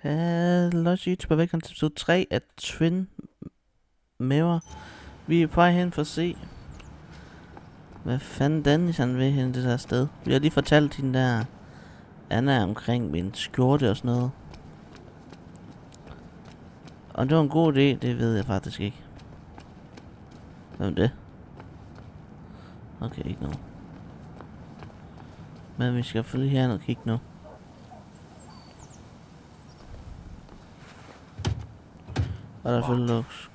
Hallo YouTube, velkommen til episode 3 af Twin Mirror. Vi er på vej hen for at se, hvad fanden Dennis han vil hen det der sted. Vi har lige fortalt hende der Anna omkring min skjorte og sådan noget. Og det var en god idé, det ved jeg faktisk ikke. Hvem det? Okay, ikke noget. Men vi skal følge her og kigge nu. Og der følger looks.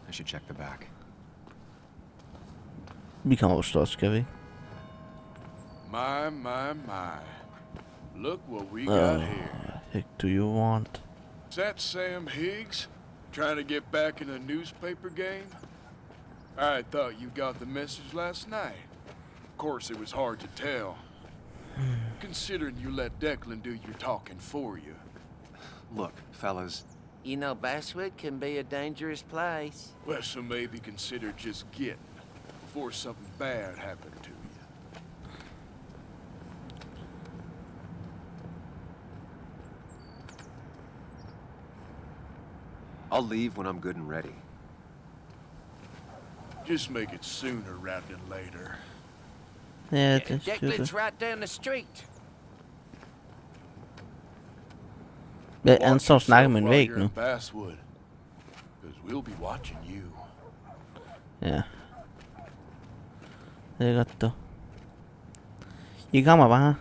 I should check the back. Vi kommer over slås, skal vi ikke? My. Look what we got here. Heck do you want? Is that Sam Higgs? Trying to get back in the newspaper game? I thought you got the message last night. Of course, it was hard to tell. Considering you let Declan do your talking for you. Look, fellas. You know, Basswood can be a dangerous place. Well, so maybe consider just getting before something bad happened to you. I'll leave when I'm good and ready. Just make it sooner rather than later. Ja, det er Declan's right down the street. Ja, han står og snakker med en væg nu. Basswood, because we'll be watching you. Ja. Det er godt, dog. I kommer bare.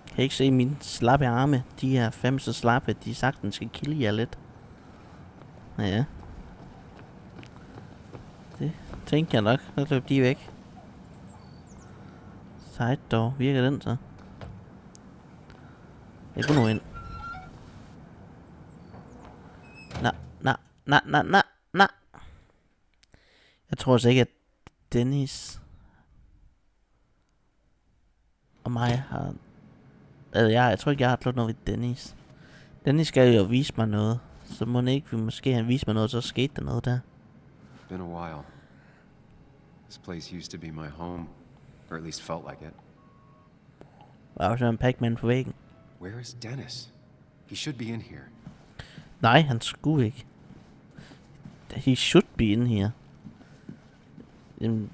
Kan I ikke se mine slappe arme? De er fem så slappe, de sagtens skal kilde jer lidt. Ja. Det tænker jeg nok. Så løb de væk. Sejt dog. Virker den så? Jeg går nu ind. Nej. Jeg tror altså ikke, at Dennis og mig har... Eller jeg tror ikke, jeg har gjort noget ved Dennis. Dennis skal jo vise mig noget. Så må ikke vi måske han vise mig noget, så skete der noget der. Been a while. This place used to be my home, or at least felt like it. Der er også en Pac-Man på væggen. Where is Dennis? He should be in here. Nej, han skulle ikke. He should be in here. Jamen,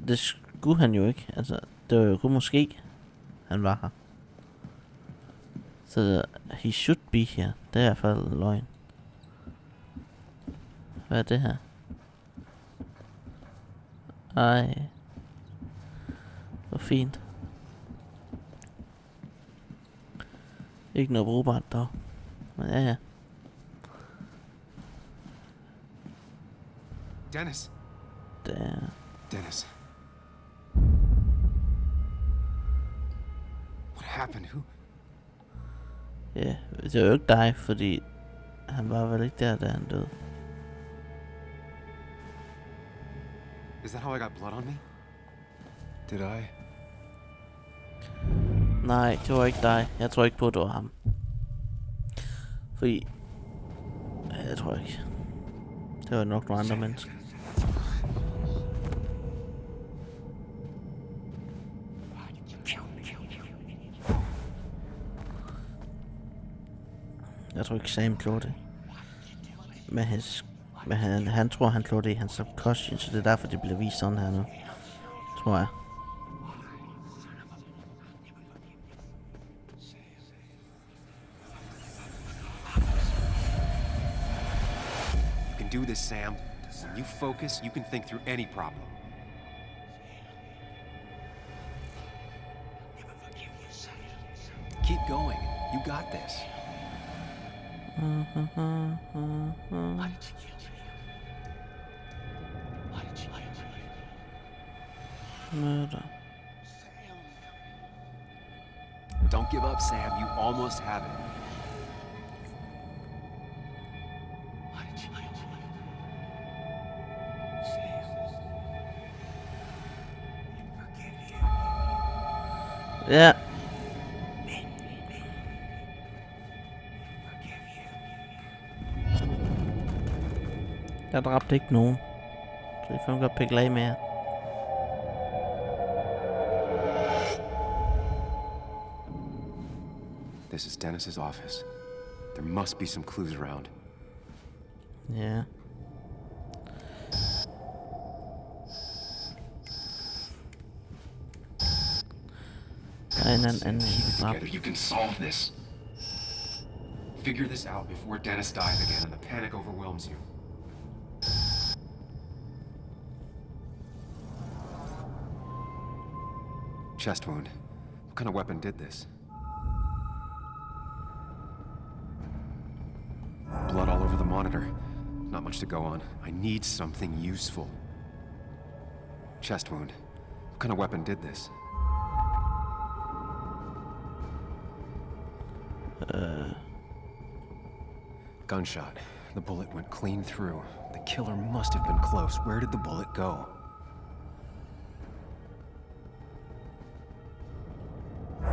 det skulle han jo ikke. Altså, det var jo kun måske, han var her. Så he should be here. Det er i hvert fald løgn. Hvad er det her? Ej. Hvor fint. Ikke noget brugbart dog. Men ja. Dennis! Der. Dennis. What happened? Who? Ja, det er jo ikke dig, fordi han var vel ikke der, da han døde. Is that how I got blood on me? Did I? Nej, det var ikke dig. Jeg tror ikke på, at det var ham. Fordi... Jeg tror ikke. Det var nok nogle andre mennesker. Jeg tror ikke Sam gjorde det. Men han tror han gjorde det i hans subconscious, så det er derfor det bliver vist sådan her nu. Tror jeg. You can do this, Sam. When you focus, you can think through any problem. Keep going. You got this. Murder. Don't give up, Sam. You almost have it. Ja. Jeg dræbte ikke nogen. Så I får godt pikke lag med jer. This is Dennis's office. There must be some clues around. Ja. Der er en anden Keep it drab. together. You can solve this. Figure this out before Dennis dies again and the panic overwhelms you. Chest wound. What kind of weapon did this? Blood all over the monitor. Not much to go on. I need something useful. Chest wound. What kind of weapon did this? Gunshot. The bullet went clean through. The killer must have been close. Where did the bullet go?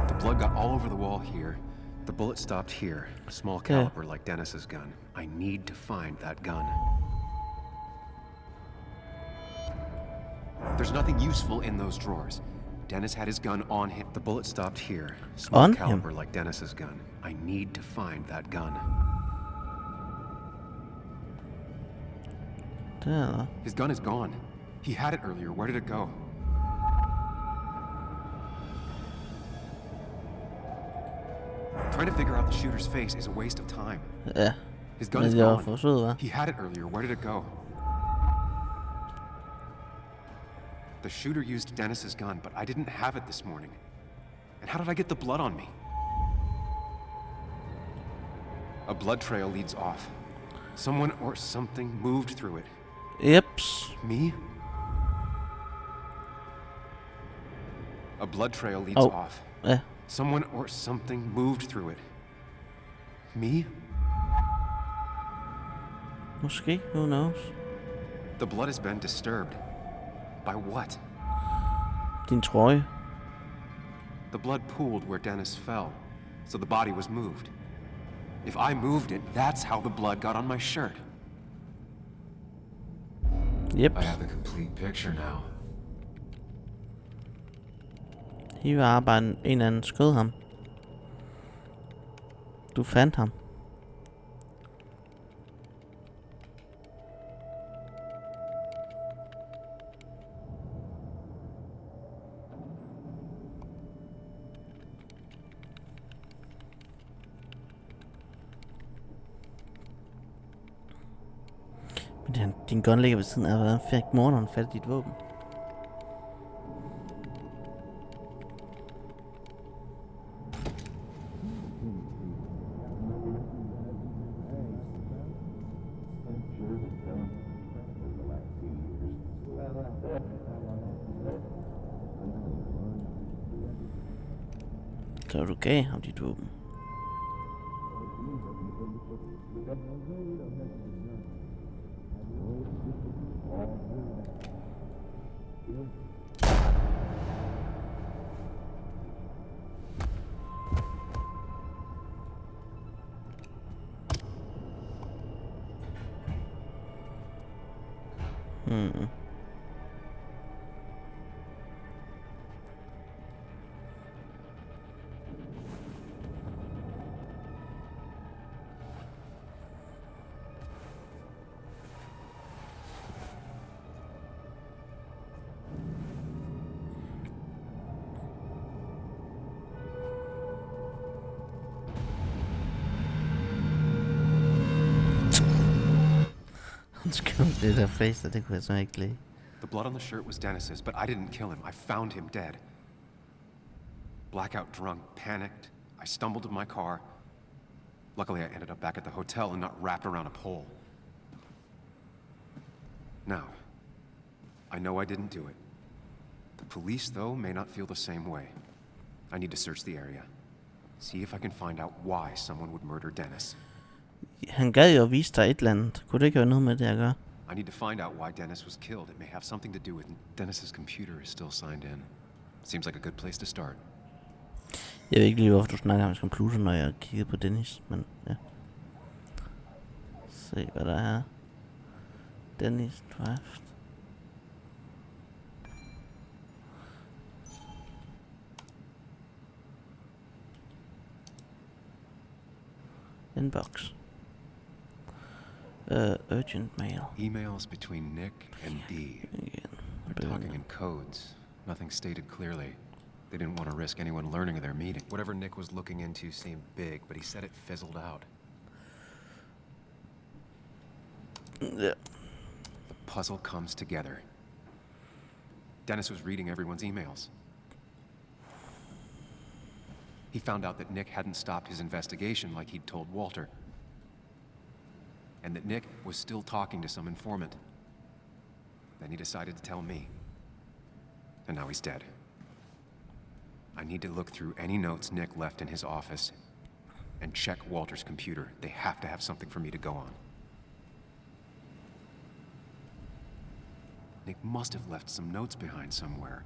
The blood got all over the wall here. The bullet stopped here. A small caliber like Dennis's gun. I need to find that gun. There's nothing useful in those drawers. Dennis had his gun on him. The bullet stopped here. Small On caliber him? like Dennis's gun. I need to find that gun. Der. His gun is gone. He had it earlier. Where did it go? Trying to figure out the shooter's face is a waste of time. Ja. His gun Men is det var gone. forsøget, hva'? He had it earlier. Where did it go? The shooter used Dennis's gun, but I didn't have it this morning. And how did I get the blood on me? A blood trail leads off. Someone or something moved through it. Jeps. Me? A blood trail leads Oh. off. Ja. Someone or something moved through it. Me? Måske. Who knows? The blood has been disturbed. By what? Din trøje. The blood pooled where Dennis fell, so the body was moved. If I moved it, that's how the blood got on my shirt. Jeps. I have the complete picture now. Hivearbejderen, en eller anden skød ham. Du fandt ham. Men din gun ligger ved siden af, hvordan fik morderen fat i dit våben? Så du gav ham dit våben. Det der face, det kunne jeg så ikke lide. The blood on the shirt was Dennis's, but I didn't kill him. I found him dead. Blackout drunk, panicked. I stumbled to my car. Luckily, I ended up back at the hotel and not wrapped around a pole. Now, I know I didn't do it. The police, though, may not feel the same way. I need to search the area. See if I can find out why someone would murder Dennis. Han gad jo at vise dig et eller andet. Kunne det ikke have noget med det at gøre? I need to find out why Dennis was killed. It may have something to do with Dennis's computer is still signed in. Seems like a good place to start. Jeg ved ikke lige, hvorfor du snakker om hans computer, når jeg kigger på Dennis, men ja. Se, hvad der er. Dennis Draft. Inbox. Urgent mail. Emails between Nick and Dee. Igen. They're talking in codes. Nothing stated clearly. They didn't want to risk anyone learning of their meeting. Whatever Nick was looking into seemed big, but he said it fizzled out. Ja. The puzzle comes together. Dennis was reading everyone's emails. He found out that Nick hadn't stopped his investigation like he'd told Walter. And that Nick was still talking to some informant. Then he decided to tell me. And now he's dead. I need to look through any notes Nick left in his office and check Walter's computer. They have to have something for me to go on. Nick must have left some notes behind somewhere.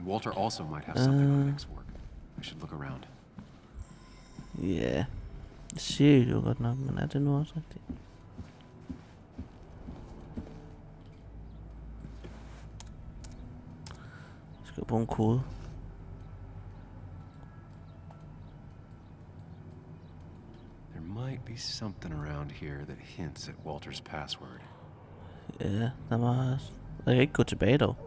Walter also might have something on Nick's work. I should look around. Ja. Det siger jo godt nok, men er det nu også rigtigt? Jeg skal bruge en kode. There might be something around here that hints at Walter's password. Ja, der var også. Jeg kan ikke gå tilbage dog.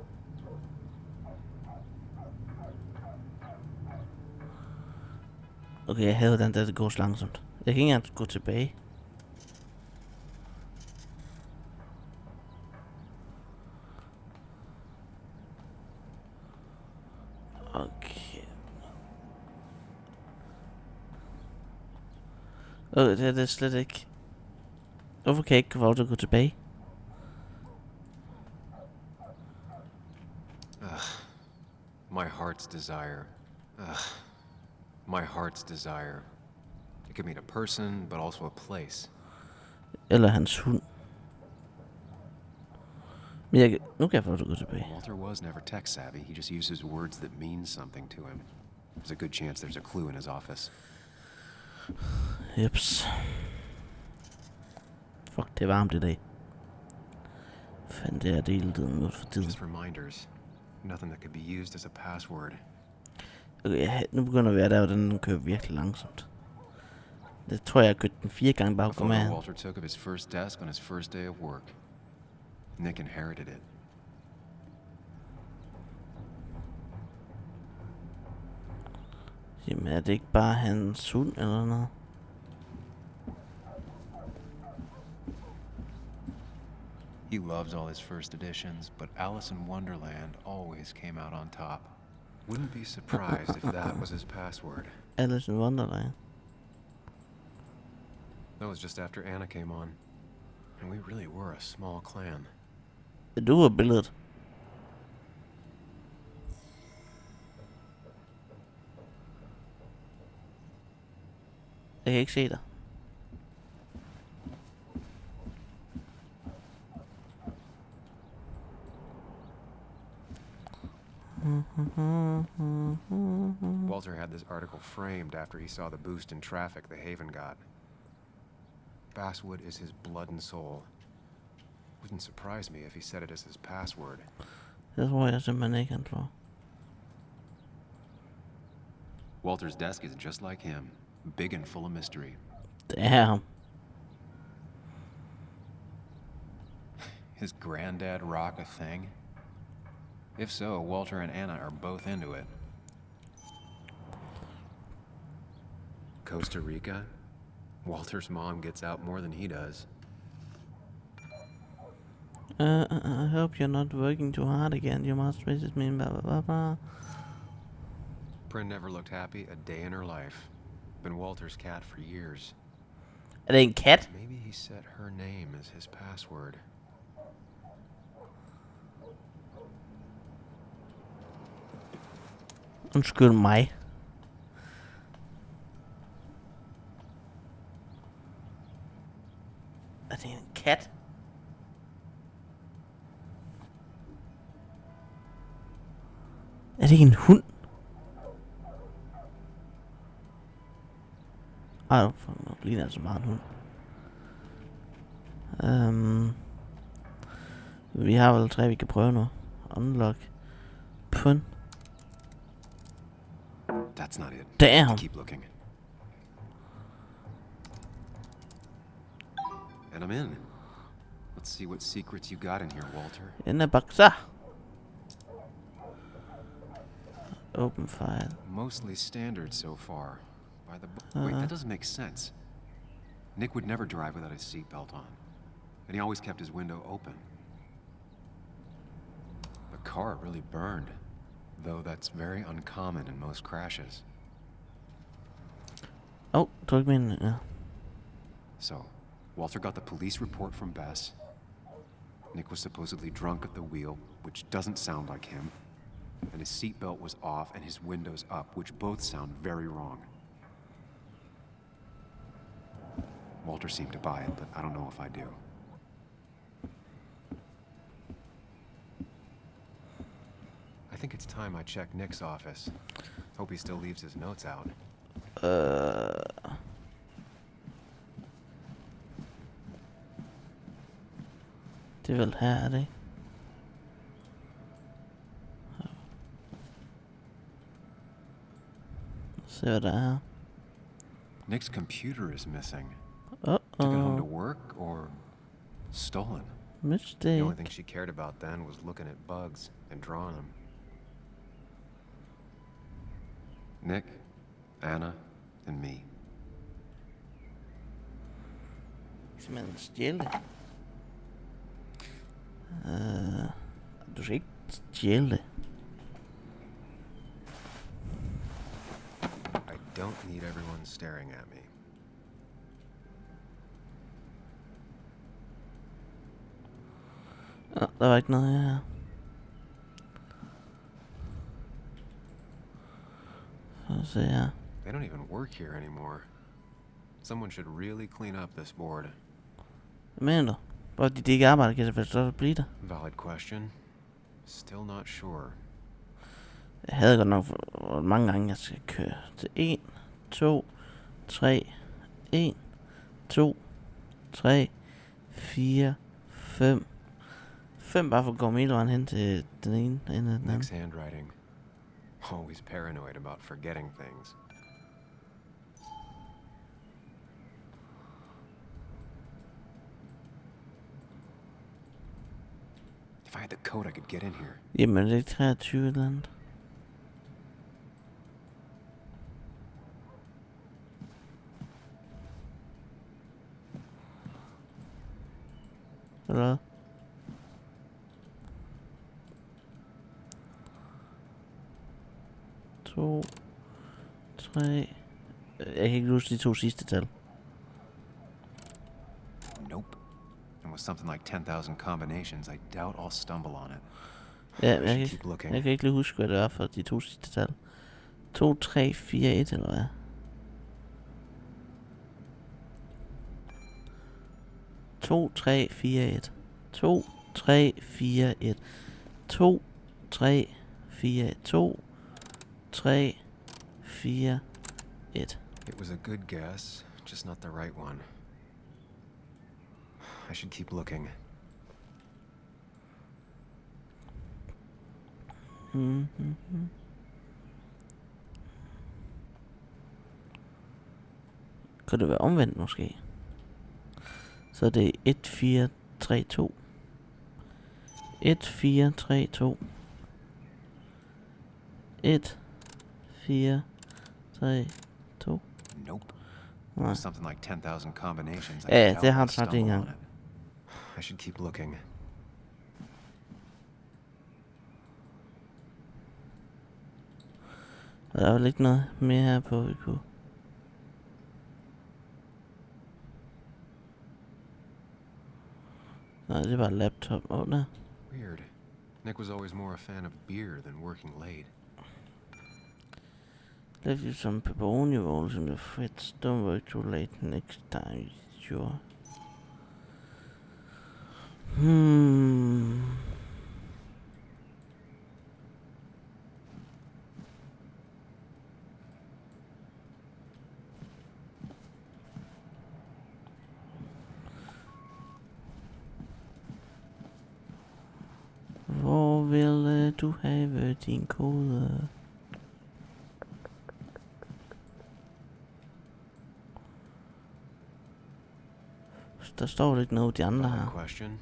Okay, jeg havde den der, det går så langsomt. Jeg kan ikke engang gå tilbage. Okay. Det er slet ikke. Hvorfor kan jeg ikke få lov til at gå tilbage? My heart's desire. My heart's desire. It could mean a person, but also a place. Eller hans hund. Men nu kan jeg få lov til at gå tilbage. Walter was never tech savvy. He just uses words that mean something to him. There's a good chance there's a clue in his office. Jeps. Fuck, det er varmt i dag. Fanden, det er det hele tiden nu for tiden. Just reminders. Nothing that could be used as a password. Okay, nu begynder vi at der, den kører virkelig langsomt. Det tror jeg har kørt den 4 gange bare A på med. photo Walter took of his first desk on his first day of work. Nick inherited it. Jamen, er det ikke bare hans hund eller noget? He loves all his first editions, but Alice in Wonderland always came out on top. Wouldn't be surprised if that was his password. Alice in Wonderland. That was just after Anna came on. And we really were a small clan. Du var billedet. Jeg kan ikke se dig. Walter had this article framed after he saw the boost in traffic the Haven got. Basswood is his blood and soul. Wouldn't surprise me if he said it as his password. Det tror jeg simpelthen ikke, han tror. Walter's desk is just like him. Big and full of mystery. Det er ham. His granddad rock a thing? If so, Walter and Anna are both into it. Costa Rica? Walter's mom gets out more than he does. I hope you're not working too hard again. You must visit me, blah, blah, blah, blah. Bryn never looked happy a day in her life. Been Walter's cat for years. Er det en kat? Maybe he set her name as his password. Undskyld mig. Er det en kat? Er det ikke en hund? Ej, fuck, nu ligner altså meget en hund. Vi har vel 3, vi kan prøve nu. Unlock. Pun. That's not it. Damn. Keep looking. And I'm in. Let's see what secrets you got in here, Walter. In a boxer. Open file. Mostly standard so far. By the wait, that doesn't make sense. Nick would never drive without his seatbelt on. And he always kept his window open. The car really burned. Though that's very uncommon in most crashes. Oh, tryk min. Ja. So, Walter got the police report from Bess. Nick was supposedly drunk at the wheel, which doesn't sound like him. And his seatbelt was off and his windows up, which both sound very wrong. Walter seemed to buy it, but I don't know if I do. I think it's time I check Nick's office. Hope he still leaves his notes out. Det er vel her, er det ikke? Se hvad der er her. Nick's computer is missing. Took it home to Uh-oh. work or stolen? The Mistake. only thing she cared about then was looking at bugs and drawing them. Nick, Anna, and me. Simpelthen stjæle det. Du skal ikke stjæle det. I don't need everyone staring at me. Der var ikke noget her. Så se her. They don't even work here anymore. Someone should really clean up this board. Hvad mener du? Hvor de ikke arbejder, kan det vel så blive der? Valid question. Still not sure. Jeg havde godt nok hvor mange gange, jeg skal køre til 1, 2, 3, 1, 2, 3, 4, 5. 5 bare for at komme hele vejen hen til den ene ende af den anden. Nick's handwriting. Always paranoid about forgetting things. If I had the code, I could get in here. Jamen, det er ikke 23 eller andet. Eller hvad? To, 3. Jeg kan ikke huske de 2 sidste tal. Nope. And with something like 10,000 combinations, I doubt I'll stumble on it. Ja, I men should keep looking. jeg kan ikke lige huske, hvad det var for de 2 sidste tal. 2, 3, 4, 1 eller hvad? 2, 3, 4, 1. 2, 3, 4, 1. 2, 3, 4, 1. 2, 3, 4, 1. It was a good guess, just not the right one. I should keep looking. Mm-hmm. Kan det være omvendt måske? Så det er 1, 4, 3, 2. 1, 4, 3, 2. 1, 4, 3, 2. Nope. Nej. With something like 10,000 combinations, I Ja, doubt det har I'll du sagt stumble en on gang. it. I should keep looking. Der er vel ikke noget mere her på, vi kunne. Nej, det er bare laptop. Der. Weird. Nick was always more a fan of beer than working late. Lidt ligesom pepperoni rolls in the fridge. Don't work too late next time, sure. Hvor ville du have din kode? Der står ikke noget de andre Valid her. question.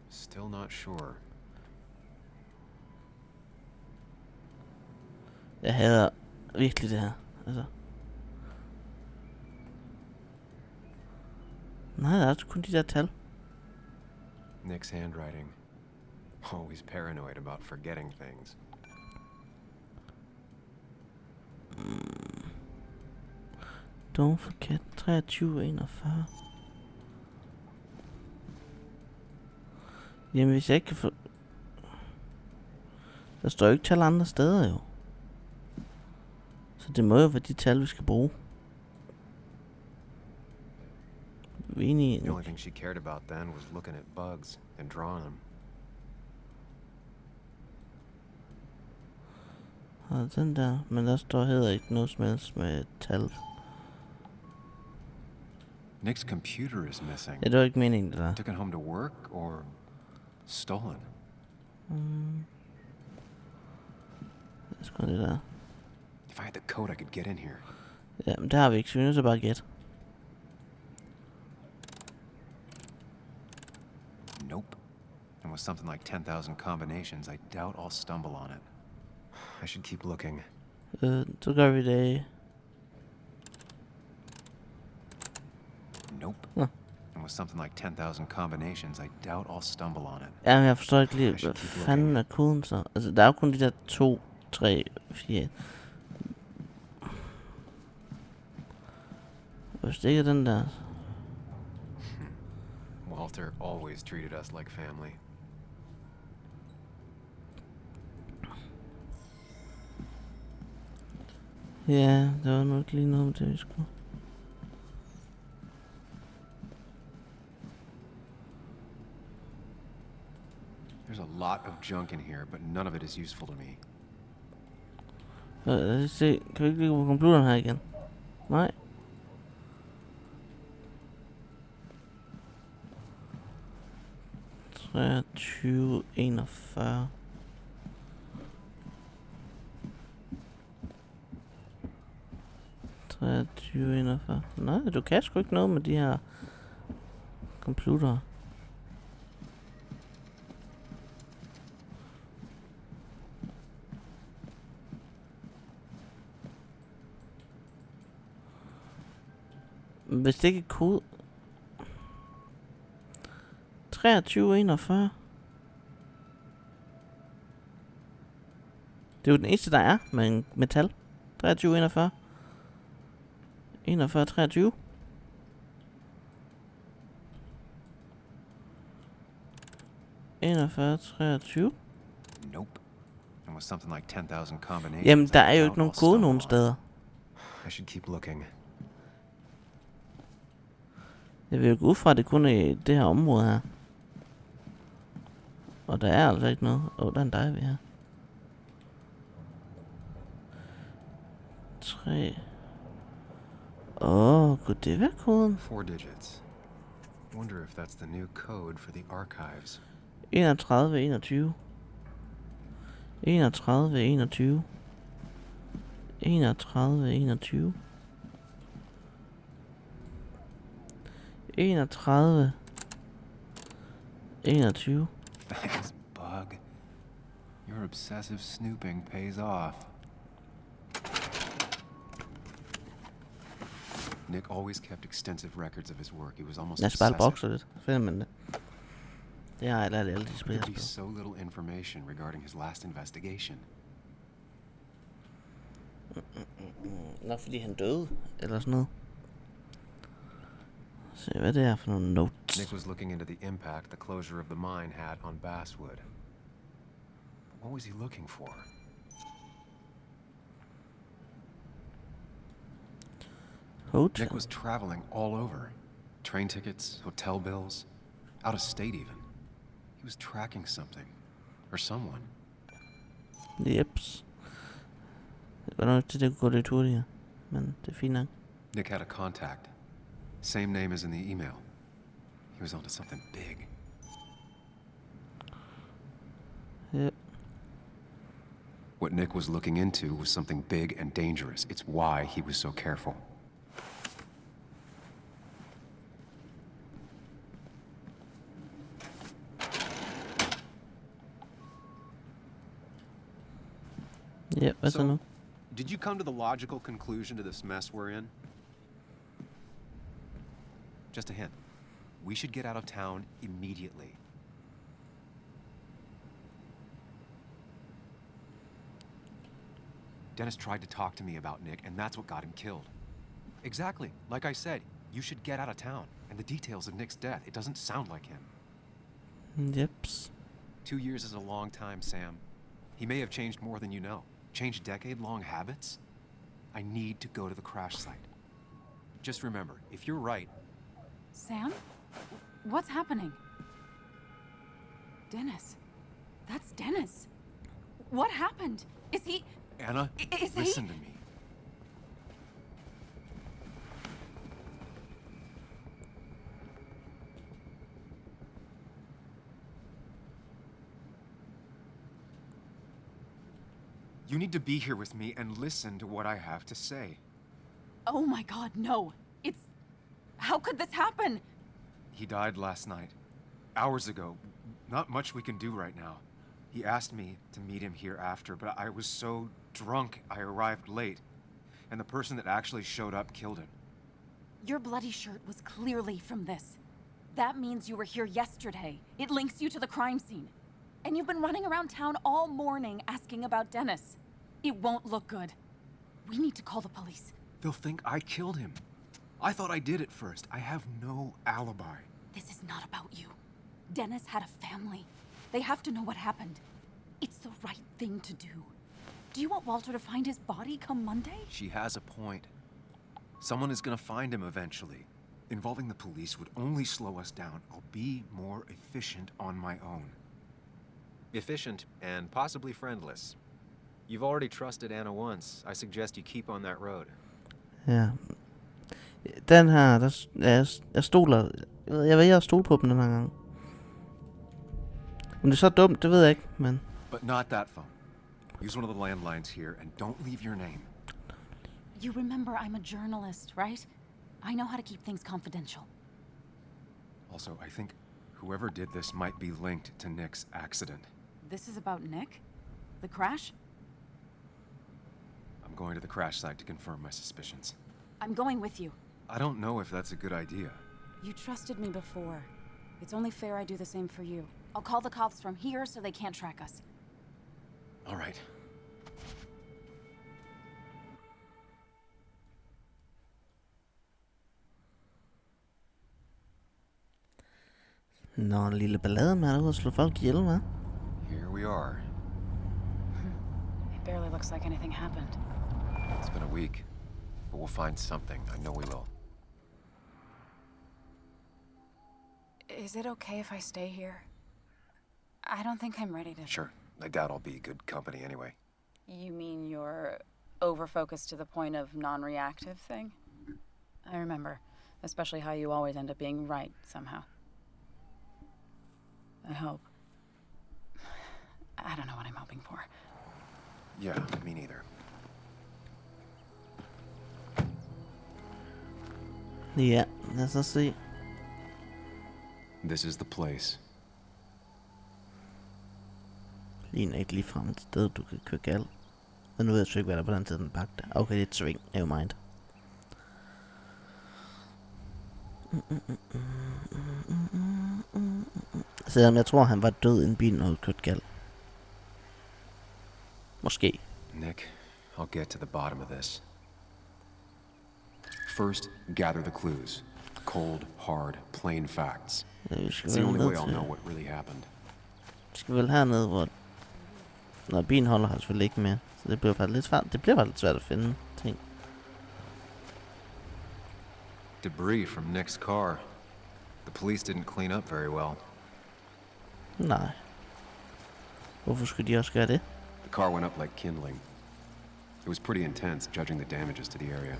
Still not sure. Jeg hader virkelig det her. Altså. Nej, der er altså kun de der tal. Nick's handwriting. Always paranoid about forgetting things. Don't forget 2341. Jamen hvis jeg ikke kan få... Der står jo ikke tal andre steder jo. Så det må jo være de tal vi skal bruge. Vi er enige. The only thing she cared about then was looking at bugs and drawing them. Og den der, men der står heller ikke noget som helst med tal. Nick's computer is missing. Ja, det var ikke meningen det der. Took it home to work or stolen? Det er sgu det der. If I had the code, I could get in here. Ja, men det har vi ikke, så vi er nødt til bare at gætte. Nope. And with something like 10,000 combinations, I doubt I'll stumble on it. I should keep looking. Så gør vi det. Nope. Nå. And with something like 10,000 combinations, I doubt I'll stumble on it. Ja, men jeg forstår ikke lige, I should hvad keep fanden er koden så? Altså, der er jo kun de der 2, 3, 4. Hvis det ikke er den der... Walter always treated us like family. Ja, der var nok lige noget om det, vi skulle. There's a lot of junk in here, but none of it is useful to me. Lad os se, kan vi ikke ligge på computeren her igen? Nej. ...23, 41... Nej, du kan sgu ikke noget med de her... ...computere. Hvis det ikke er kode... 23, 41... Det er jo den eneste, der er med en metal. 23, 41... 41, 23. Nope. And with something like 10,000 combinations. Jamen, der I er jo doubt ikke nogen I'll kode stumble nogen on it. steder. I should keep looking. Jeg vil jo gå ud fra, at det kun er i det her område her. Og der er altså ikke noget. Der er en dive her. 3. Kunne det være koden? 4 digits. Wonder if that's the new code for the archives. 31, 21. 31, 21. 31, 21. 31. 21. Thanks, Bug. Your obsessive snooping pays off. Nick always kept extensive records of his work. He was almost Jeg spiller obsessive. bokser lidt. Finder man det. Det har jeg lært alle de spil, jeg There'd be spiller. so little information regarding his last investigation. Nok fordi han døde, eller sådan noget. Se hvad det er for nogle notes. Nick was looking into the impact the closure of the mine had on Basswood. But what was he looking for? Hotel. Nick was traveling all over. Train tickets, hotel bills, out of state even. He was tracking something. Or someone. Jeps. Det var nok til det kunne gå lidt hurtigere. Men det er fint nok. Nick had a contact. Same name as in the email. He was onto something big. Yep. What Nick was looking into was something big and dangerous. It's why he was so careful. Ja, hvad så nu? Did you come to the logical conclusion to this mess we're in? Just a hint. We should get out of town immediately. Dennis tried to talk to me about Nick, and that's what got him killed. Exactly. Like I said, you should get out of town. And the details of Nick's death, it doesn't sound like him. Jeps. 2 years is a long time, Sam. He may have changed more than you know. Changed decade-long habits? I need to go to the crash site. Just remember, if you're right... Sam? What's happening? Dennis. That's Dennis. What happened? Is he... Anna, Is he... listen to me. You need to be here with me and listen to what I have to say. Oh my god, no. It's... How could this happen? He died last night. Hours ago. Not much we can do right now. He asked me to meet him here after, but I was so drunk I arrived late. And the person that actually showed up killed him. Your bloody shirt was clearly from this. That means you were here yesterday. It links you to the crime scene. And you've been running around town all morning asking about Dennis. It won't look good. We need to call the police. They'll think I killed him. I thought I did at first. I have no alibi. This is not about you. Dennis had a family. They have to know what happened. It's the right thing to do. Do you want Walter to find his body come Monday? She has a point. Someone is gonna find him eventually. Involving the police would only slow us down. I'll be more efficient on my own. Efficient and possibly friendless. You've already trusted Anna once. I suggest you keep on that road. Ja. Den her, jeg stoler... Jeg vælger at stole på dem den her gang. Om det er så dumt, det ved jeg ikke, men... But not that phone. Use one of the landlines here and don't leave your name. You remember I'm a journalist, right? I know how to keep things confidential. Also, I think whoever did this might be linked to Nick's accident. This is about Nick? The crash? I'm going to the crash site to confirm my suspicions. I'm going with you. I don't know if that's a good idea. You trusted me before. It's only fair I do the same for you. I'll call the cops from here so they can't track us. All right. Nå, en lille ballade med at ud og slå folk ihjel, hva'? Here we are. It barely looks like anything happened. It's been a week, but we'll find something. I know we will. Is it okay if I stay here? I don't think I'm ready to... Sure. I doubt I'll be good company anyway. You mean you're over-focused to the point of non-reactive thing? I remember. Especially how you always end up being right, somehow. I hope. I don't know what I'm hoping for. Yeah, me neither. Ja, lad os så se. This is the place. Ligner ikke ligefrem et sted, du kan køre galt. Men nu ved jeg så ikke, hvad der er på den tid, den bagte. Okay, det er et sving. Nevermind. Selvom jeg tror, han var død, inden bilen havde kørt galt. Måske. Nick, I'll get to the bottom of this. First, gather the clues. Cold, hard, plain facts. Ja, vi skal It's the vel only way ned I'll til... know what really happened. Vi skal vel hernede, hvor... Når bilen holder her selvfølgelig ikke mere. Så det bliver faktisk lidt svært. Det bliver faktisk lidt svært at finde ting. Debris from Nick's car. The police didn't clean up very well. Nej. Hvorfor skulle de også gøre det? The car went up like kindling. It was pretty intense, judging the damages to the area.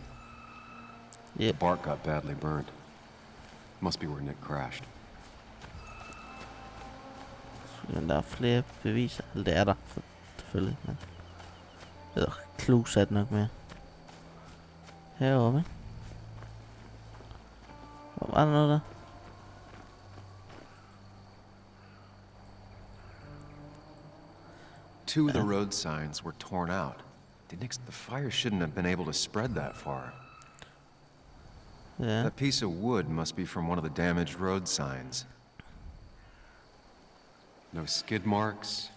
Yep. The bark got badly burnt. Must be where Nick crashed. Men der er flere beviser. Eller det er der, selvfølgelig. Men... clues er det nok mere. Heroppe, ikke? Hvor var der noget der? Two of the road signs were torn out. The fire shouldn't have been able to spread that far. Ja. That piece of wood must be from one of the damaged road signs. No skid marks,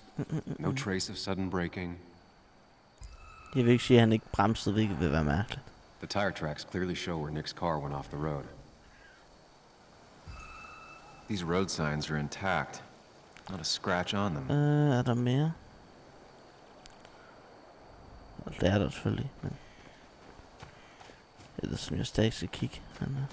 no trace of sudden braking. Jeg vil ikke sige, at han ikke bremsede, hvilket vil være mærkeligt. The tire tracks clearly show where Nick's car went off the road. These road signs are intact. Not a scratch on them. Er der mere? Og det er der selvfølgelig, men... Det er som jeg stadig skal kigge. Men,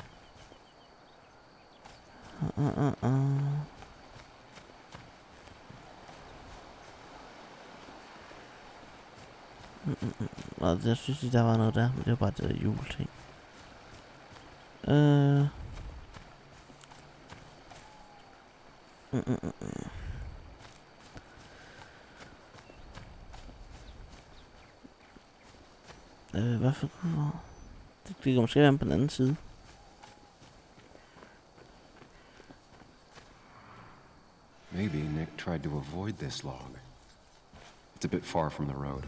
Og jeg synes der var noget der, men det var bare det der juleting. Hvad for gud? Det kan måske være på den anden side. Maybe Nick tried to avoid this log. It's a bit far from the road.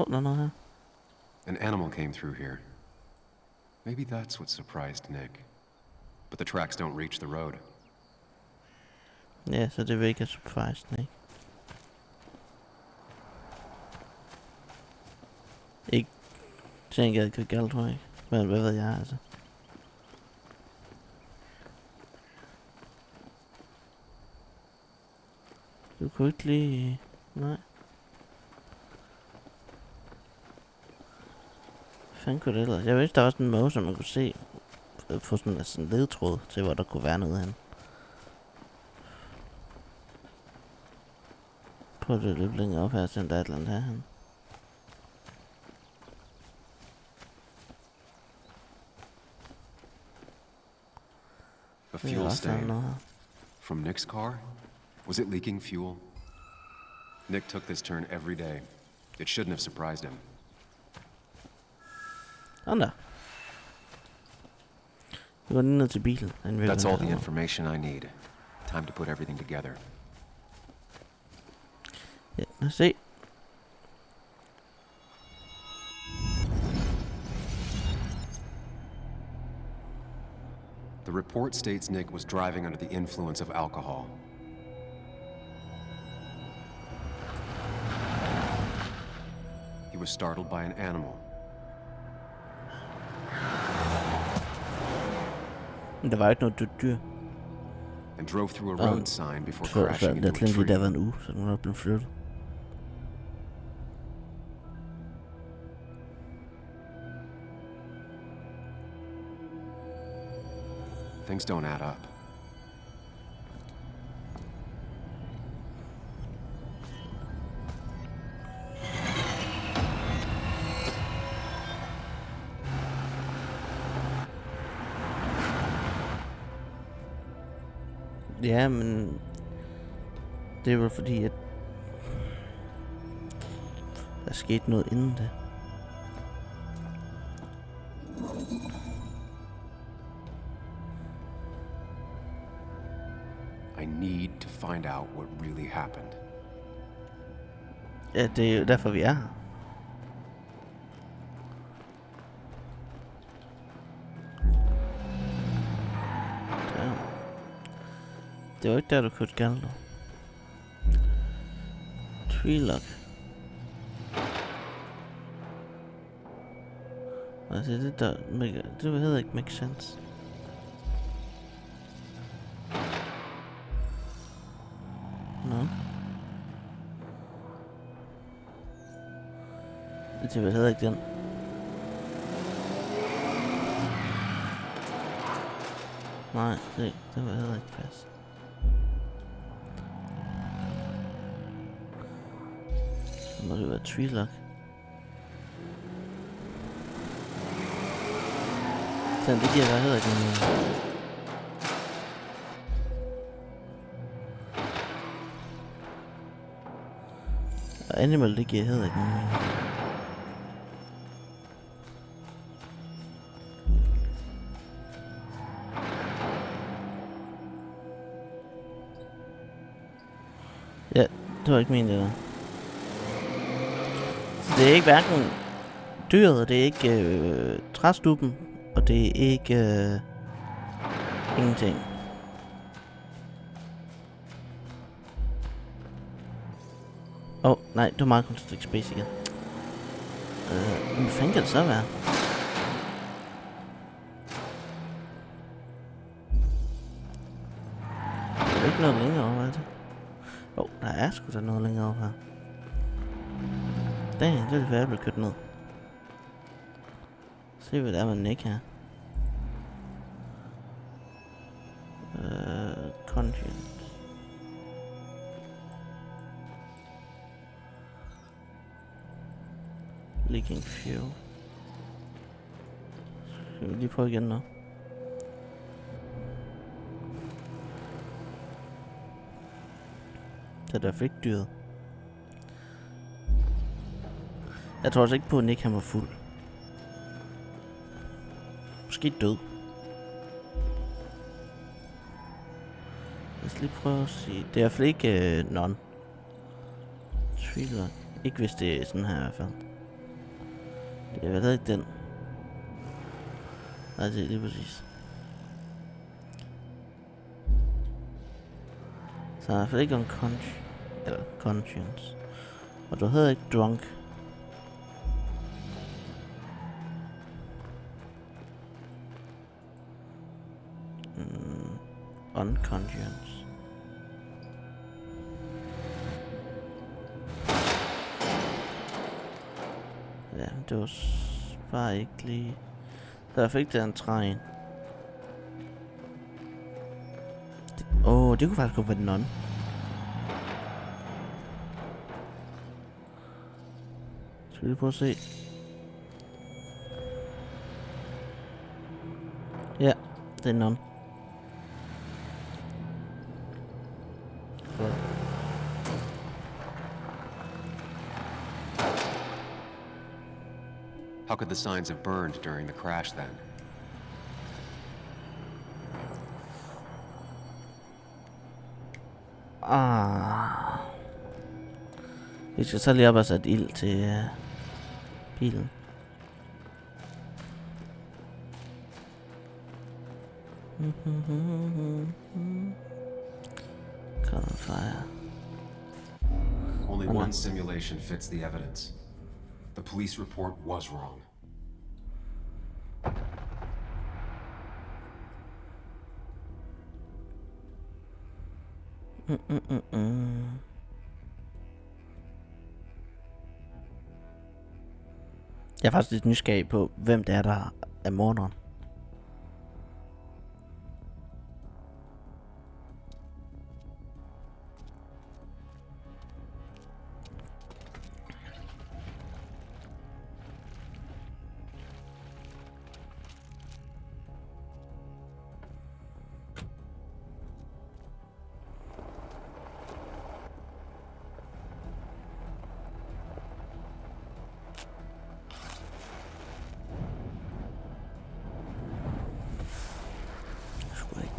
No her. An animal came through here. Maybe that's what surprised Nick. But the tracks don't reach the road. Ja, så det vil ikke have surprised, ikke? Ikke tænker jeg ikke galt, tror jeg ikke. Men hvad ved jeg, altså. Du kunne ikke lige... Nej. Fanden kunne det ellers? Jeg vidste, der var sådan en måde, som man kunne se... Få sådan en ledtråd til, hvor der kunne være noget hen. Prøv at løbe længere op her, så der er et eller andet herhen. A fuel stain. From Nick's car? Was it leaking fuel? Nick took this turn every day. It shouldn't have surprised him. Anda. Vi går ned til bilen. That's all the information I need. Time to put everything together. Ja, lad os se. The report states Nick was driving under the influence of alcohol. He was startled by an animal. Der var ikke noget dødt dyr. And drove through a road sign before Så crashing der into a der tree. var en uge, så den var blevet flyttet. Things don't add up. Ja, men... Det er vel fordi, at... Der skete noget inden det. I need to find out what really happened. Ja, det er jo derfor, vi er her. Ja. Det var ikke der, du kørte galt, dog. Treelock. Altså, det der... Det hedder ikke make sense. Nå. Det var heller ikke den. Nej, det var heller ikke fast. Så må det være treelock. Sådan, det giver der heller ikke noget. Og animal, det giver heller ikke nogen mening. det var ikke min, det der. Så det er ikke hverken dyret, det er ikke træstuppen, og det er ikke ingenting. Nej, det var meget Counter-Strike Space igen. Hvad fanden kan det så være? Der er ikke noget længere over, er det? Der er sgu da noget længere over her. Det er lidt værd at blive kørt ned. Se hvad der er med Nick her. Conscience. Leaking fuel. Skal vi lige prøve igen nu? Det er derfor ikke dyret. Jeg tror også ikke på, at Nick han var fuld. Måske død. Lad os lige prøve at sige. Det er i hvert fald ikke non. Tvivler. Ikke hvis det er sådan her i hvert fald. Det er vel ikke den. Nej, det er lige præcis. Så er i hvert fald ikke on conscience. Og du hedder ikke drunk. Unconscious. Ja, det var bare ikke lige... Der fik der en træen. Det kunne faktisk godt være den non. Skal vi lige prøve at se? Ja, det er non. How could the signs have burned during the crash then? Vi skal så lige op og sætte ild til bilen. Call on fire. Only one simulation fits the evidence. The police report was wrong. Jeg er faktisk lidt nysgerrig på, hvem det er, der er morderen.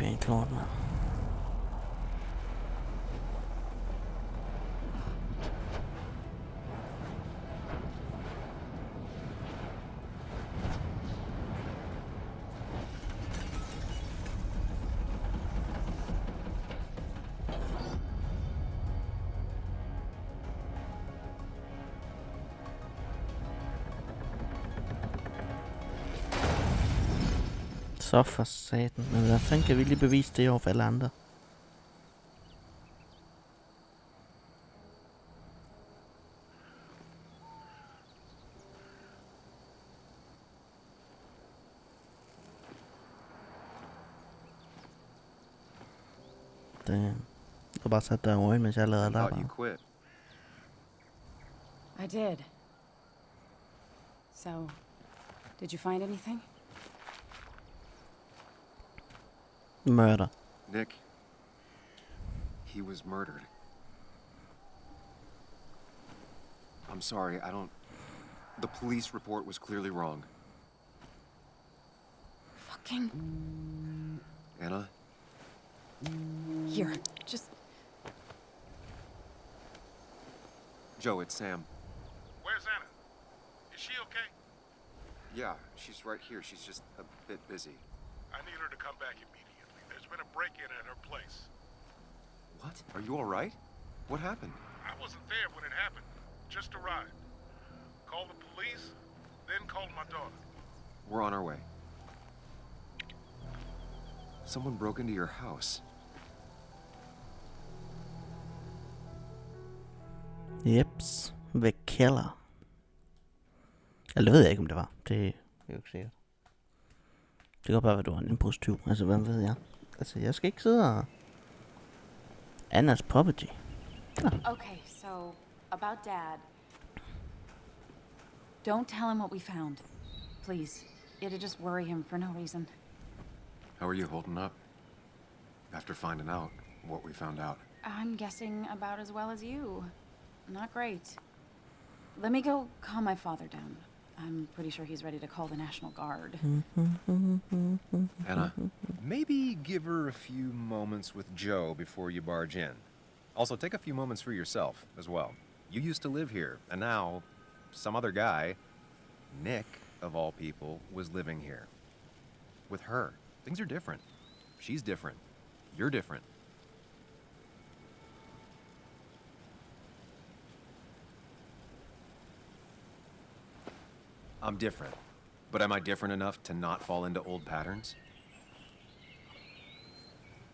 Ikke klart, man. Så for satan. Men hvad fanden kan vi lige bevise det over for alle andre? Damn. Du bare sat der over, mens jeg lavede I thought arbejde. you quit. I did. So, did you find anything? Murder. Nick, he was murdered. I'm sorry, I don't... The police report was clearly wrong. Fucking... Anna? Here, just... Joe, it's Sam. Where's Anna? Is she okay? Yeah, she's right here. She's just a bit busy. I need her to come back immediately. There's been a break-in at her place. What? Are you all right? What happened? I wasn't there when it happened. Just arrived. Called the police, then called my daughter. We're on our way. Someone broke into your house. Jeps. The Killer. Eller det ved jeg ikke, om det var. Det er jo ikke sikkert. Det kan godt bare være, at du var en indbrudstyv. Altså, hvad ved jeg? Altså, jeg skal ikke sidde og... Annas property. Okay, so about Dad. Don't tell him what we found. Please. It'll just worry him for no reason. How are you holding up? After finding out what we found out. I'm guessing about as well as you. Not great. Let me go calm my father down. I'm pretty sure he's ready to call the National Guard. Anna, maybe give her a few moments with Joe before you barge in. Also, take a few moments for yourself as well. You used to live here, and now some other guy, Nick, of all people, was living here. With her. Things are different. She's different. You're different. I'm different. But am I different enough to not fall into old patterns?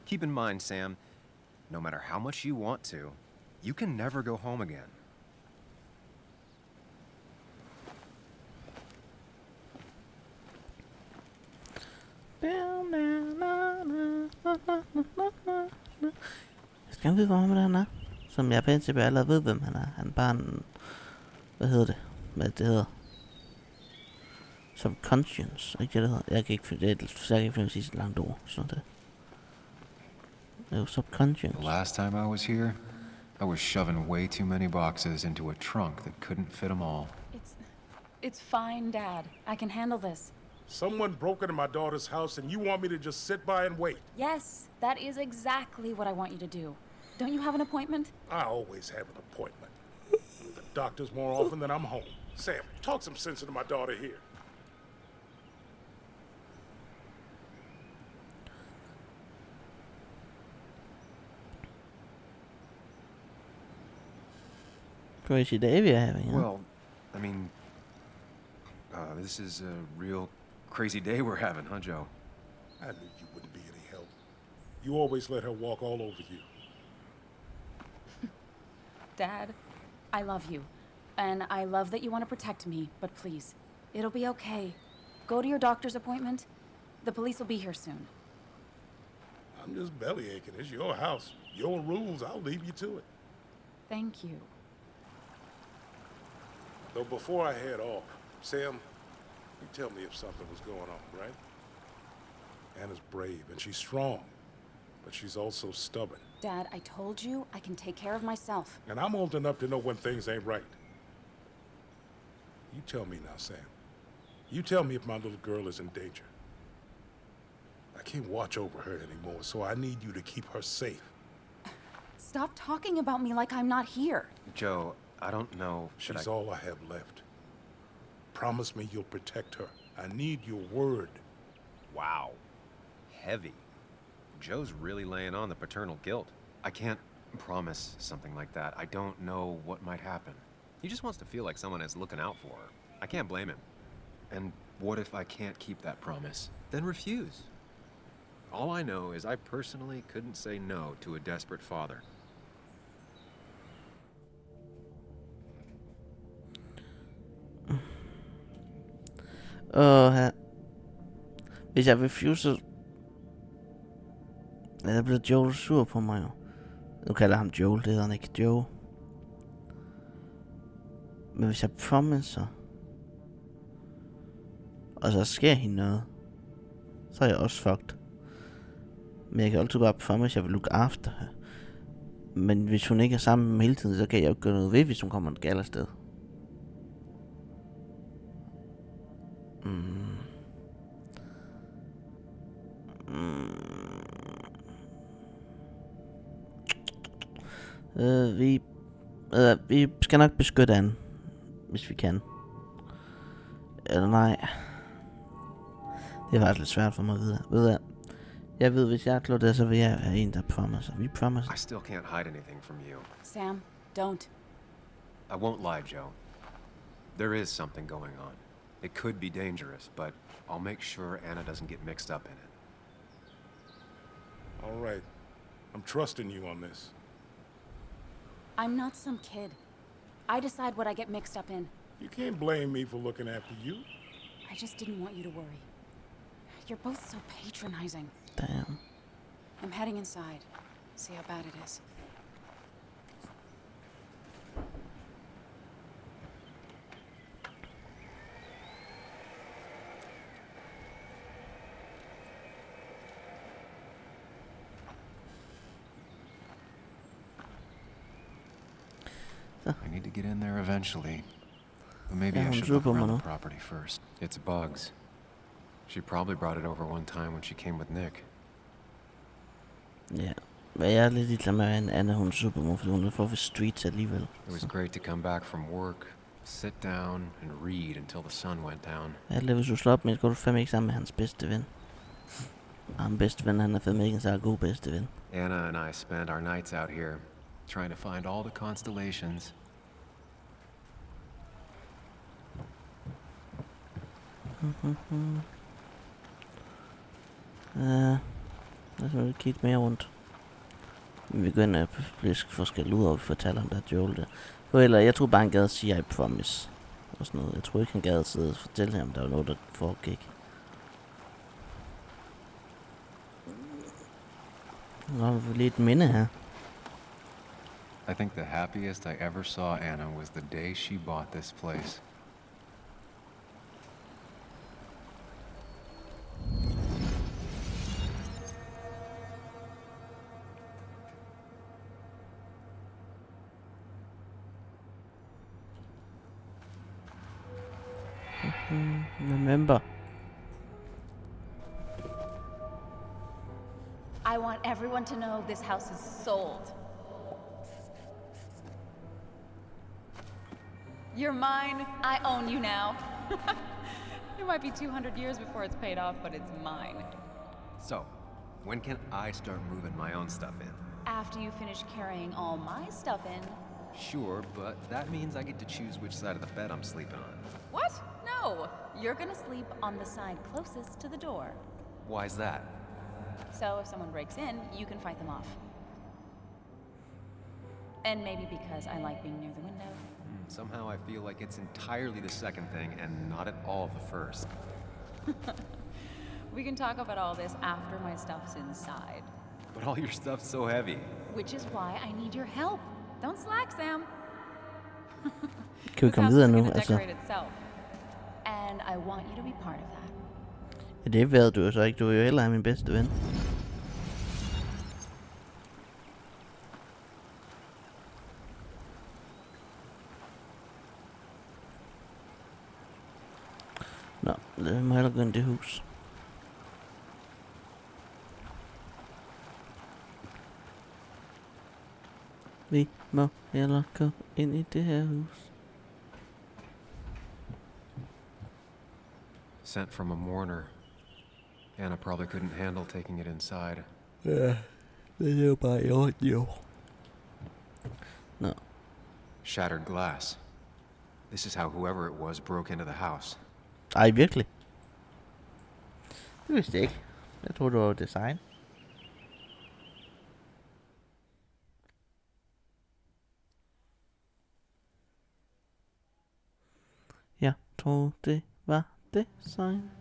Keep in mind, Sam, no matter how much you want to, you can never go home again. Jeg skal vide, hvor han er. Som jeg pænt til allerede ved, hvem han er. Han er bare en... Hvad hedder det? Hvad det hedder? Subconscious, ikke det hedder? Jeg kan ikke finde det sidste langt ord, sådan det. Det er jo subconscious. The last time I was here, I was shoving way too many boxes into a trunk that couldn't fit them all. It's fine, Dad. I can handle this. Someone broke into my daughter's house and you want me to just sit by and wait? Yes, that is exactly what I want you to do. Don't you have an appointment? I always have an appointment. The doctor's more often than I'm home. Sam, talk some sense into my daughter here. Crazy day we are having, huh? Well, I mean, this is a real crazy day we're having, huh, Joe? I knew you wouldn't be any help. You always let her walk all over you. Dad, I love you. And I love that you want to protect me, but please, it'll be okay. Go to your doctor's appointment. The police will be here soon. I'm just belly aching. It's your house. Your rules. I'll leave you to it. Thank you. Though before I head off, Sam, you tell me if something was going on, right? Anna's brave and she's strong, but she's also stubborn. Dad, I told you I can take care of myself. And I'm old enough to know when things ain't right. You tell me now, Sam. You tell me if my little girl is in danger. I can't watch over her anymore, so I need you to keep her safe. Stop talking about me like I'm not here. Joe, I don't know. She's all I have left. Promise me you'll protect her. I need your word. Wow. Heavy. Joe's really laying on the paternal guilt. I can't promise something like that. I don't know what might happen. He just wants to feel like someone is looking out for her. I can't blame him. And what if I can't keep that promise? Then refuse. All I know is I personally couldn't say no to a desperate father. Hvis jeg refuser... Ja, der bliver Joel sur på mig jo. Nu kalder jeg ham Joel, det hedder han ikke Joe. Men hvis jeg promiser... Og så sker hende noget... Så er jeg også fucked. Men jeg kan altid bare promise, at jeg vil look after her. Men hvis hun ikke er sammen med mig hele tiden, så kan jeg jo ikke gøre noget ved, hvis hun kommer et galt sted. Vi skal nok beskytte Anne, hvis vi kan. Eller nej. Det er faktisk lidt svært for mig at vide. Ved jeg, hvis jeg slår det, så vil jeg have en, der promiser. Vi promiser. I still can't hide anything from you. Sam, don't. I won't lie, Joe. There is something going on. It could be dangerous, but I'll make sure Anna doesn't get mixed up in it. All right. I'm trusting you on this. I'm not some kid. I decide what I get mixed up in. You can't blame me for looking after you. I just didn't want you to worry. You're both so patronizing. Damn. I'm heading inside. See how bad it is. I need to get in there eventually. But maybe Yeah, I should I'm look super around mono. the property first. It's bugs. She probably brought it over one time when she came with Nick. Ja. Men jeg er lidt ligeglad med, at Anna hun er supermor, fordi hun er for streets alligevel. It was great to come back from work, sit down and read until the sun went down. Ja, hvis du slår op med, så går du fandme ikke sammen med hans bedste ven. Og hans bedste ven, han er fandme ikke en så god bedste ven. Anna and I spend our nights out here, trying to find all the constellations. Lad os kigge mere rundt. Vi begynder at blive forskellige ud, og vi fortæller om der Joel det. For eller jeg tror bare han gad at sige I promise. Og sådan noget. Jeg tror ikke han gad at sidde og fortælle ham, der var noget der foregik. Nå, vi får lige et minde her. I think the happiest I ever saw Anna was the day she bought this place. Remember. I want everyone to know this house is sold. You're mine. I own you now. It might be 200 years before it's paid off, but it's mine. So, when can I start moving my own stuff in? After you finish carrying all my stuff in. Sure, but that means I get to choose which side of the bed I'm sleeping on. What? No. You're gonna sleep on the side closest to the door. Why's that? So if someone breaks in, you can fight them off. And maybe because I like being near the window. Somehow I feel like it's entirely the second thing and not at all the first. We can talk about all this after my stuff's inside. But all your stuff's so heavy. Which is why I need your help. Don't slack, Sam. Kan vi This komme house videre isn't nu? gonna Altså, decorate itself. And I want you to be part of that. ja, det ved du jo så ikke. Du er jo heller min bedste ven. Nå, lad mig hellere gå ind i det hus. Vi må hellere gå ind i det her hus. Sent from a mourner. Anna probably couldn't handle taking it inside. Ja, det er jo bare i orden, jo. Nå, Shattered glass. This is how whoever it was broke into the house. ej, virkelig? Det vidste jeg ikke. Jeg troede, det var design. Jeg troede, det var design.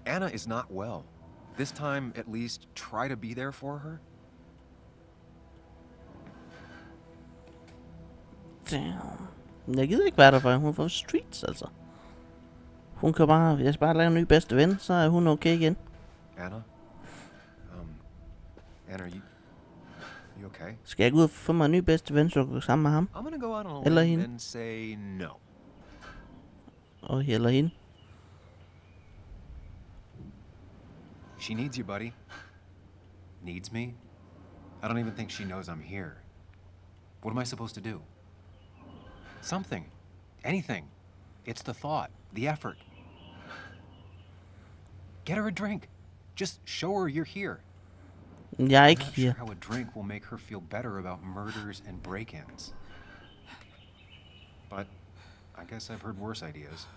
Anna is not well. This time, at least, try to be there for her. Damn. Jeg gider ikke være der for, hun får streets, altså. Hun kan bare... Jeg skal bare lave en ny bedste ven, så er hun okay igen. Anna? Anna, are you okay? Skal jeg gå ud og få mig en ny bedste ven, så jeg kan gå sammen med ham? I'm gonna go out on a Eller limb hende. and say no. Og eller hende. She needs you, buddy. Needs me? I don't even think she knows I'm here. What am I supposed to do? Something. Anything. It's the thought. The effort. Get her a drink. Just show her you're here. Jeg er I'm ikke not her. sure how a drink will make her feel better about murders and break-ins. But I guess I've heard worse ideas.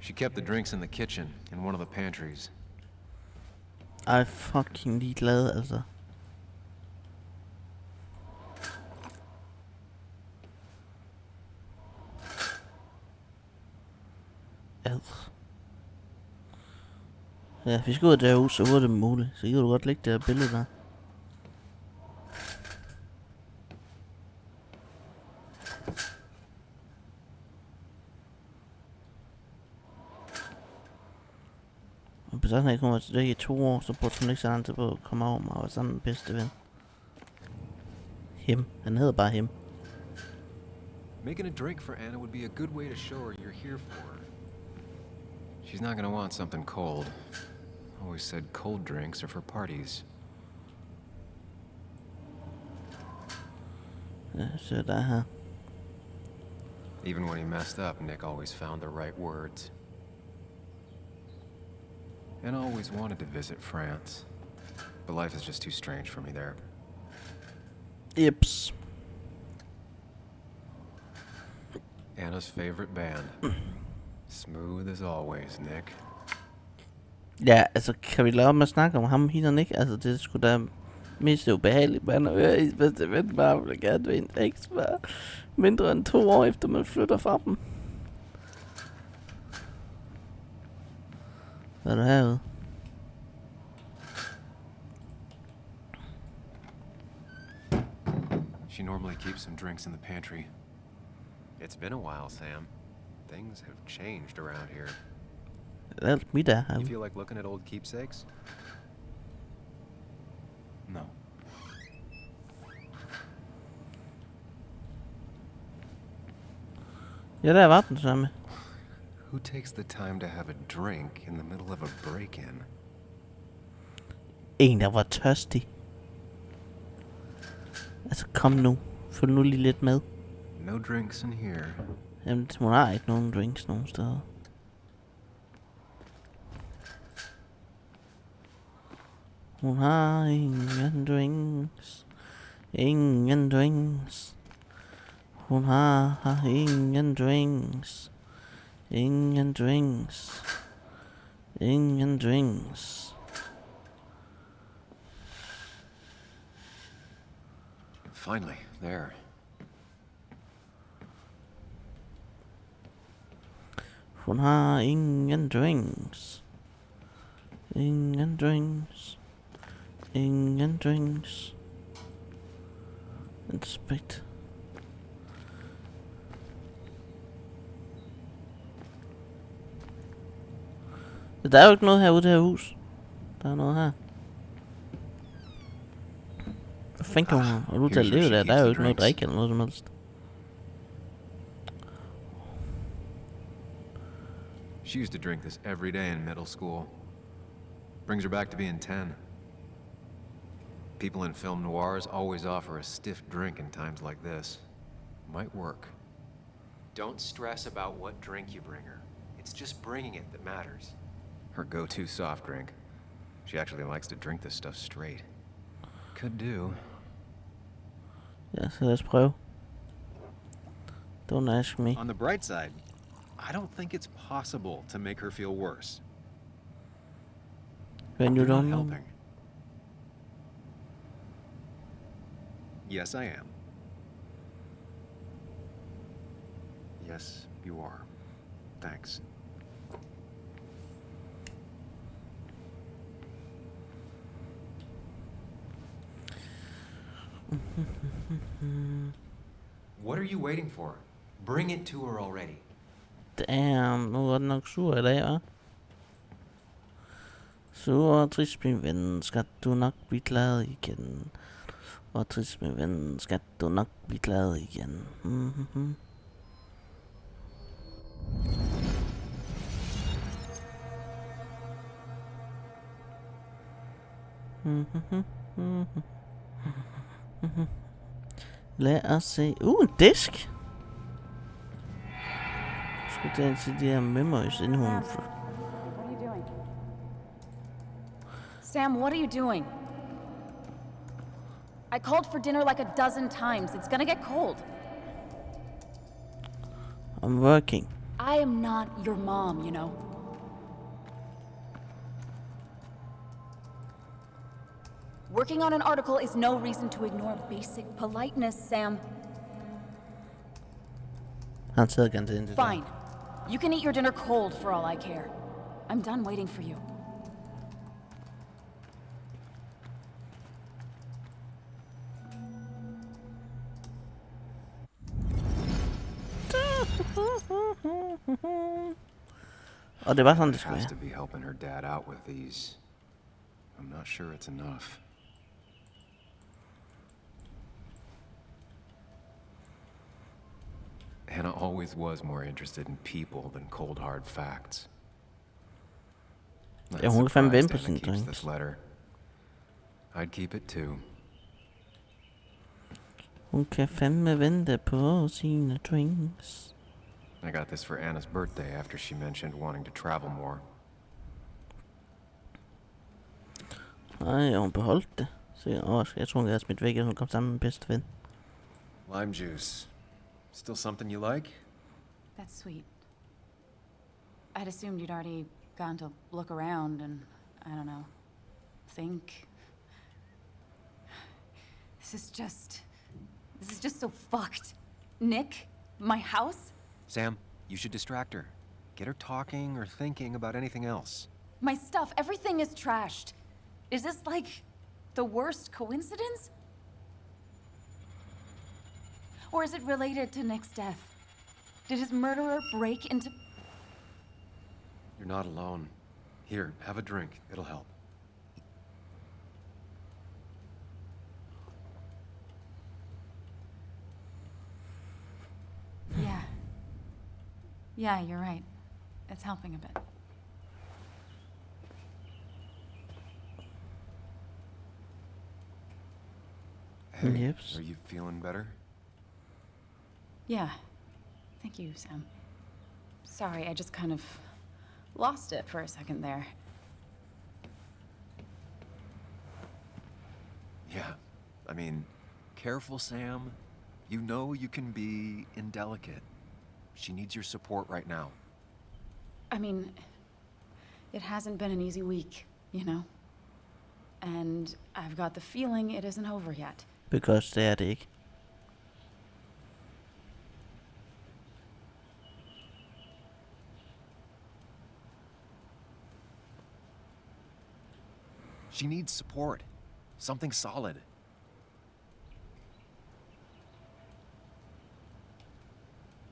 She kept the drinks in the kitchen, in one of the pantries. Ej, fucking ligeglad, altså. Ad. Ja, vi skal ud af det her hus så hurtigt som muligt. Så kan du godt lægge det her billede der. Og hvis han ikke kommer tilbage i 2 år, så burde hun ikke så lang tid på at komme over mig og være sammen med bedste ven. Him. Han hedder bare Him. Making a drink for Anna would be a good way to show her you're here for her. She's not gonna want something cold. Always said cold drinks are for parties. Ja, så der her. Even when he messed up, Nick always found the right words. And always wanted to visit France. But life is just too strange for me there. Ips. Anna's favorite band. Smooth as always, Nick. Ja, altså, kan vi lade op med at snakke om ham, hende og Nick? Altså, det er sgu da mest ubehageligt, man at høre i bedste ven, bare vil gerne være en eks, bare mindre end 2 år efter man flytter fra dem. Hvad er der herude? She normally keeps some drinks in the pantry. It's been a while, Sam. Things have changed around here. Alt middag You herude. feel like looking at old keepsakes? No. Ja, der var den samme. Who takes the time to have a drink in the middle of a break-in? En, der var tørstig. Altså, kom nu. Følg nu lige lidt med. No drinks in here. Jamen, hun har ikke nogen drinks nogen steder. Hun har ingen drinks. Ingen drinks. Hun har ingen drinks. Ingen drinks. Ingen drinks. Finally, there. Hun har ingen drinks. Ingen drinks. Ingen drinks. Inspect. Der er jo ikke noget herude i det her hus. Der er noget her. Hvad fanden kan hun? Og du til at leve der? Der er jo ikke noget drik eller noget som helst. She used to drink this every day in middle school. Brings her back to being 10. People in film noirs always offer a stiff drink in times like this. Might work. Don't stress about what drink you bring her. It's just bringing it that matters. Her go-to soft drink. She actually likes to drink this stuff straight. Could do. Ja, så lad os prøve. Don't ask me. On the bright side, I don't think it's possible to make her feel worse. When you You're not don't know. helping. Yes, I am. Yes, you are. Thanks. What are you waiting for? Bring it to her already. Damn, nu er den nok sur i dag, hva'? Sur og trist, min ven, skal du nok blive glad igen. Og trist, min ven, skal du nok blive glad igen. Mm-hmm. Lad os se. En disk! Skal tage ind til de her memories, inden hun... What are you doing? Sam, what are you doing? I called for dinner like a dozen times. It's gonna get cold. I'm working. I am not your mom, you know. Working on an article is no reason to ignore basic politeness, Sam. Han sidder ganske ind til Fine. You can eat your dinner cold for all I care. I'm done waiting for you. Og det var sådan, det skulle Has være. to be helping her dad out with these. I'm not sure it's enough. Hannah always was more interested in people than cold hard facts. Ja, hun kan fandme vente på Surprised sine Anna keeps drinks. this letter. I'd keep it too. Hun kan fandme vente på sine drinks. I got this for Anna's birthday after she mentioned wanting to travel more. Ej, hun beholdt det. Så jeg tror, hun havde smidt væk, at hun kom sammen med min bedste ven. Lime juice. Still something you like? That's sweet. I'd assumed you'd already gone to look around and, I don't know, think. This is just so fucked. Nick, my house, Sam, you should distract her. Get her talking or thinking about anything else. my stuff, everything is trashed. Is this like the worst coincidence? Or is it related to Nick's death? Did his murderer break into... You're not alone. Here, have a drink. It'll help. Yeah. Yeah, you're right. It's helping a bit. Hey, Yips. are you feeling better? Yeah. Thank you, Sam. Sorry, I just kind of lost it for a second there. Yeah. I mean, careful, Sam. You know you can be indelicate. She needs your support right now. I mean, it hasn't been an easy week, you know? And I've got the feeling it isn't over yet. Because det er det ikke. She needs support. Something solid.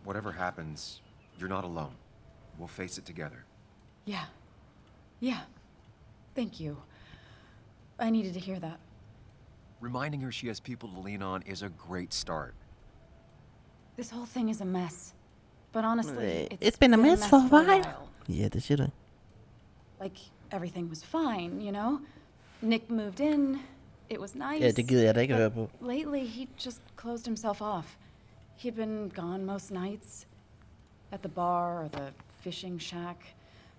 Whatever happens, you're not alone. We'll face it together. Yeah. Yeah. Thank you. I needed to hear that. Reminding her she has people to lean on is a great start. This whole thing is a mess. But honestly, It's been a mess for a while. Ja, det siger du ikke. Like, everything was fine, you know? Nick moved in. It was nice. Ja, det gider jeg da ikke at høre på. Lately, he just closed himself off. He'd been gone most nights. At the bar or the fishing shack.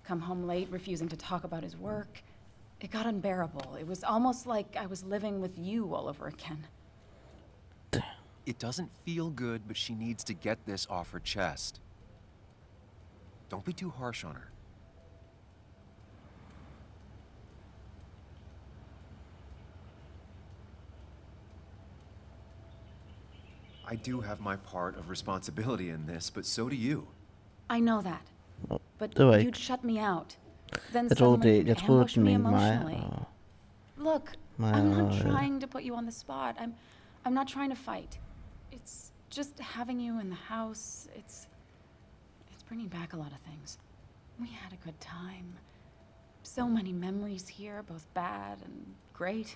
Come home late, refusing to talk about his work. It got unbearable. It was almost like I was living with you all over again. It doesn't feel good, but she needs to get this off her chest. Don't be too harsh on her. I do have my part of responsibility in this, but so do you. I know that. But det var you'd ikke. shut me out. Then Jeg troede, suddenly jeg troede, ambush den me mente mig. emotionally. Og Look, mig I'm not og, trying to put you on the spot. I'm not trying to fight. It's just having you in the house, it's bringing back a lot of things. We had a good time. So many memories here, both bad and great.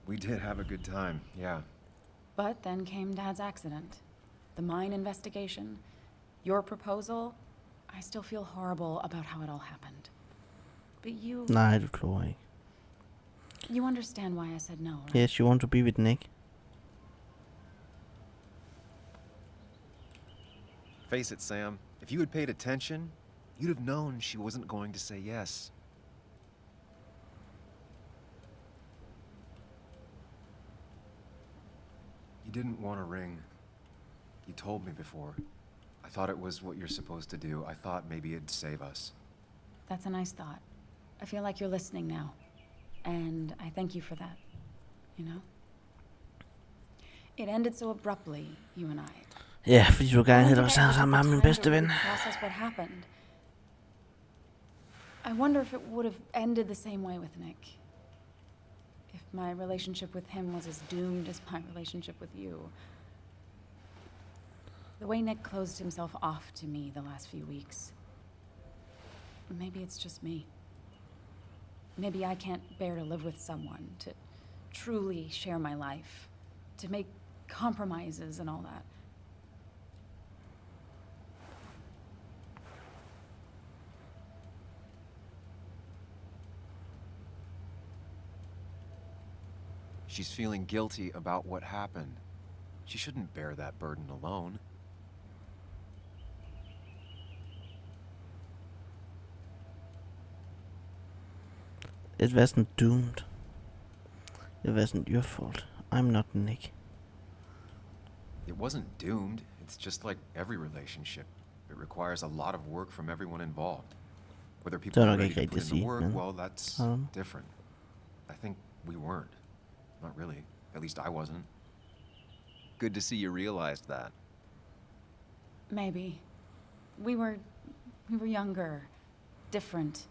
We did have a good time, yeah. But then came Dad's accident. The mine investigation. Your proposal. I still feel horrible about how it all happened. But you... Nej, du tror ikke. You understand why I said no, right? Yes, you want to be with Nick. Face it, Sam. If you had paid attention, you'd have known she wasn't going to say yes. You didn't want a ring. You told me before. I thought it was what you're supposed to do. I thought maybe it'd save us. That's a nice thought. I feel like you're listening now. And I thank you for that. You know? It ended so abruptly, you and I. Ja, fordi du gerne hellere I være sammen med ham, min bedste ven. Process what happened. I wonder if it would have ended the same way with Nick. If my relationship with him was as doomed as my relationship with you. The way Nick closed himself off to me the last few weeks. Maybe it's just me. Maybe I can't bear to live with someone, to truly share my life, to make compromises and all that. She's feeling guilty about what happened. She shouldn't bear that burden alone. It wasn't doomed. It wasn't your fault. I'm not Nick. It wasn't doomed. It's just like every relationship. It requires a lot of work from everyone involved. Whether people Don't are ready get to great put to in the see, work, man. well, that's different. I think we weren't. Not really. At least I wasn't. Good to see you realized that. Maybe. We were younger, different.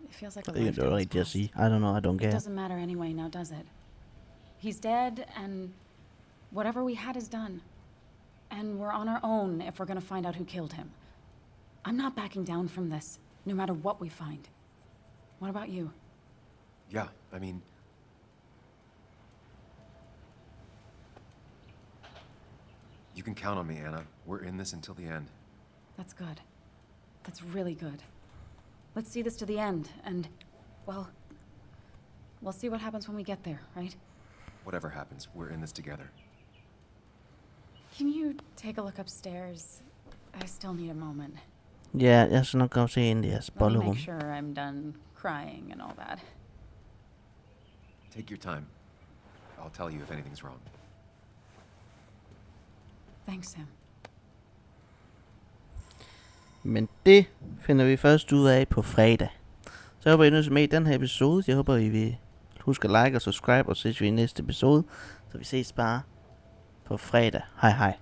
It feels like a Det er lifetime's rigtigt at passed. sige. I don't know, I don't It care. doesn't matter anyway now, does it? He's dead, and whatever we had is done. And we're on our own if we're gonna find out who killed him. I'm not backing down from this, no matter what we find. What about you? Yeah, I mean... You can count on me, Anna. We're in this until the end. That's good. That's really good. Let's see this to the end, and, well, we'll see what happens when we get there, right? Whatever happens, we're in this together. Can you take a look upstairs? I still need a moment. Ja, jeg skal nok gå og se ind i jeres Let me bollerum. make sure I'm done crying and all that. Take your time. I'll tell you if anything's wrong. Thanks, Sam. Men det finder vi først ud af på fredag. Så håber I nødt med i den her episode. Jeg håber I vil huske at like og subscribe, og så ses vi i næste episode. Så vi ses bare på fredag. Hej hej.